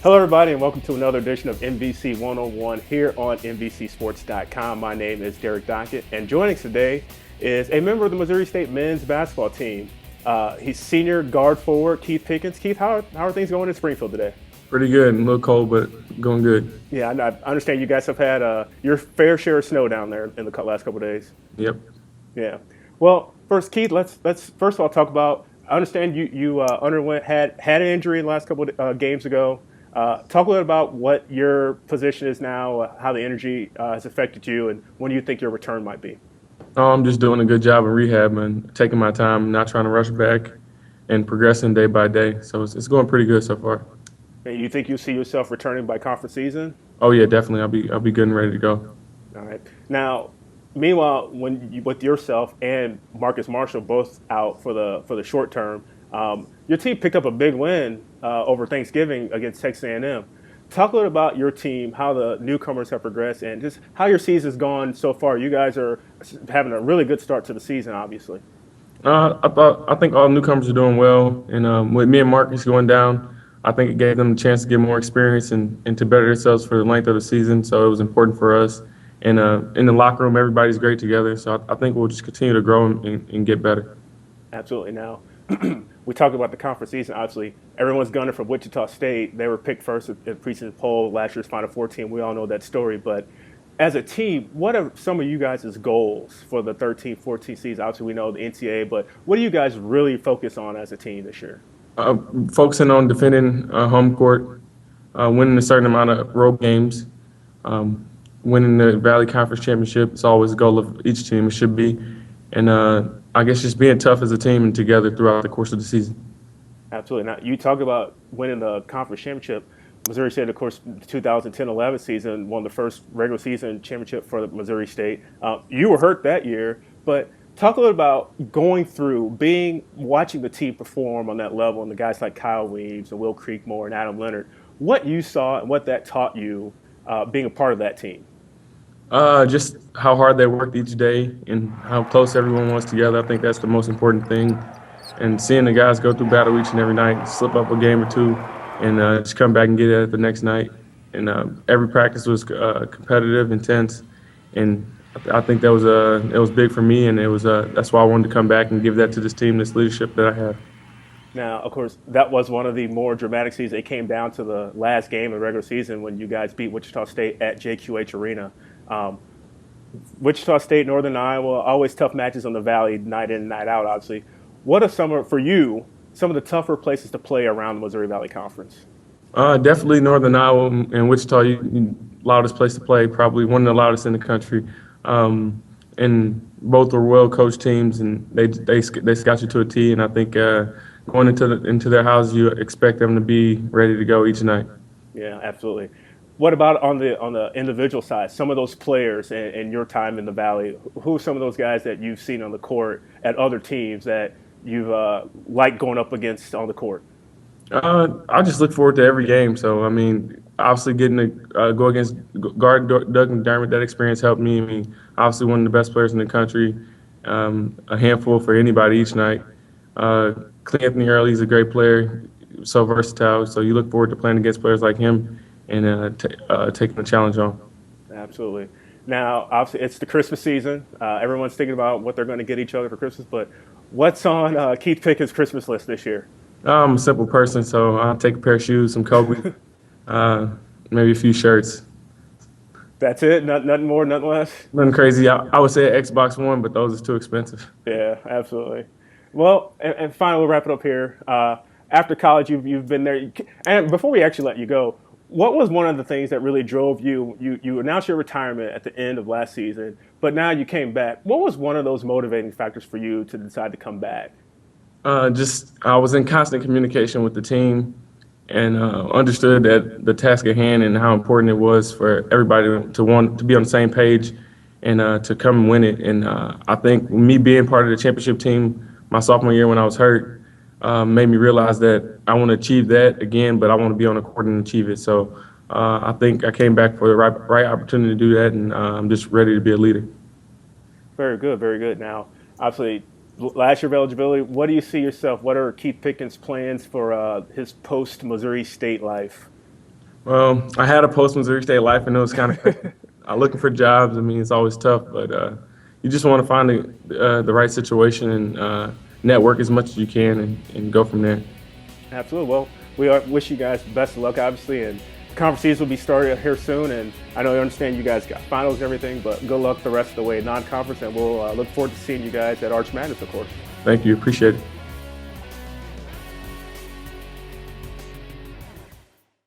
Hello, everybody, and welcome to another edition of MVC 101 here on MVCSports.com. My name is Derek Dockett, and joining us today is a member of the Missouri State men's basketball team. He's senior guard forward Keith Pickens. Keith, how are things going in Springfield today? Pretty good. A little cold, but going good. Yeah, I understand you guys have had your fair share of snow down there in the last couple of days. Yep. Yeah. Well, first, Keith, let's first of all talk about. I understand you had an injury in the last couple of games ago. Talk a little about what your position is now, how the injury has affected you, and when you think your return might be. I'm just doing a good job in rehab and taking my time, not trying to rush back, and progressing day by day. So it's going pretty good so far. And you think you see yourself returning by conference season? Oh yeah, definitely. I'll be good and ready to go. All right. Now, meanwhile, with yourself and Marcus Marshall both out for the short term, your team picked up a big win over Thanksgiving against Texas A&M. Talk a little about your team, how the newcomers have progressed, and just how your season's gone so far. You guys are having a really good start to the season, obviously. I think all newcomers are doing well, and with me and Marcus going down, I think it gave them a chance to get more experience and to better themselves for the length of the season. So it was important for us. And in the locker room, everybody's great together. So I think we'll just continue to grow and get better. Absolutely. Now, we talked about the conference season. Obviously, everyone's gunning for Wichita State. They were picked first in the preseason poll, last year's Final Four team. We all know that story. But as a team, what are some of you guys' goals for the 13-14 season? Obviously, we know the NCAA, but what do you guys really focus on as a team this year? Focusing on defending home court, winning a certain amount of road games, winning the Valley Conference Championship. It's always the goal of each team. It should be. And I guess just being tough as a team and together throughout the course of the season. Absolutely. Now, you talk about winning the conference championship. Missouri State, of course, the 2010-11 season won the first regular season championship for the Missouri State. You were hurt that year, but talk a little about going through, watching the team perform on that level, and the guys like Kyle Weems and Will Creekmore and Adam Leonard, what you saw and what that taught you being a part of that team. Just how hard they worked each day and how close everyone was together. I think that's the most important thing. And seeing the guys go through battle each and every night, slip up a game or two, and just come back and get it the next night. And every practice was competitive, intense, and I think that was it was big for me, and it was that's why I wanted to come back and give that to this team, this leadership that I have. Now, of course, that was one of the more dramatic seasons. It came down to the last game of the regular season when you guys beat Wichita State at JQH Arena. Wichita State, Northern Iowa, always tough matches on the Valley, night in and night out, obviously. What are some of the tougher places to play around the Missouri Valley Conference? Definitely Northern Iowa and Wichita, loudest place to play, probably one of the loudest in the country. And both are well-coached teams, and they scout you to a T. And I think going into their houses, you expect them to be ready to go each night. Yeah, absolutely. What about on the individual side? Some of those players in your time in the Valley, who are some of those guys that you've seen on the court at other teams that you've liked going up against on the court? I just look forward to every game. So, I mean, obviously getting to go against guard Doug McDermott, that experience helped me. I mean, obviously one of the best players in the country, a handful for anybody each night. Clint Anthony Early's a great player, so versatile. So you look forward to playing against players like him and taking the challenge on. Absolutely. Now, obviously, it's the Christmas season. Everyone's thinking about what they're going to get each other for Christmas. But what's on Keith Pickens' Christmas list this year? I'm a simple person, so I'll take a pair of shoes, some Kobe, maybe a few shirts. That's it? Nothing more, nothing less? Nothing crazy. I would say an Xbox One, but those are too expensive. Yeah, absolutely. Well, and finally, we'll wrap it up here. After college, you've been there. And before we actually let you go, what was one of the things that really drove you? You announced your retirement at the end of last season, but now you came back. What was one of those motivating factors for you to decide to come back? I was in constant communication with the team and understood that the task at hand and how important it was for everybody to want to be on the same page and to come and win it. And I think me being part of the championship team my sophomore year when I was hurt made me realize that I want to achieve that again, but I want to be on the court and achieve it. So I think I came back for the right opportunity to do that, and I'm just ready to be a leader. Very good, very good. Now, obviously, last year of eligibility, what do you see yourself? What are Keith Pickens' plans for his post-Missouri State life? I had a post-Missouri State life, and it was kind of looking for jobs. I mean, it's always tough, but you just want to find the right situation and network as much as you can and go from there. Absolutely. Well, wish you guys best of luck, obviously, and conference season will be started here soon. And I know you understand you guys got finals and everything, but good luck the rest of the way non-conference, and we'll look forward to seeing you guys at Arch Madness, of course. Thank you. Appreciate it.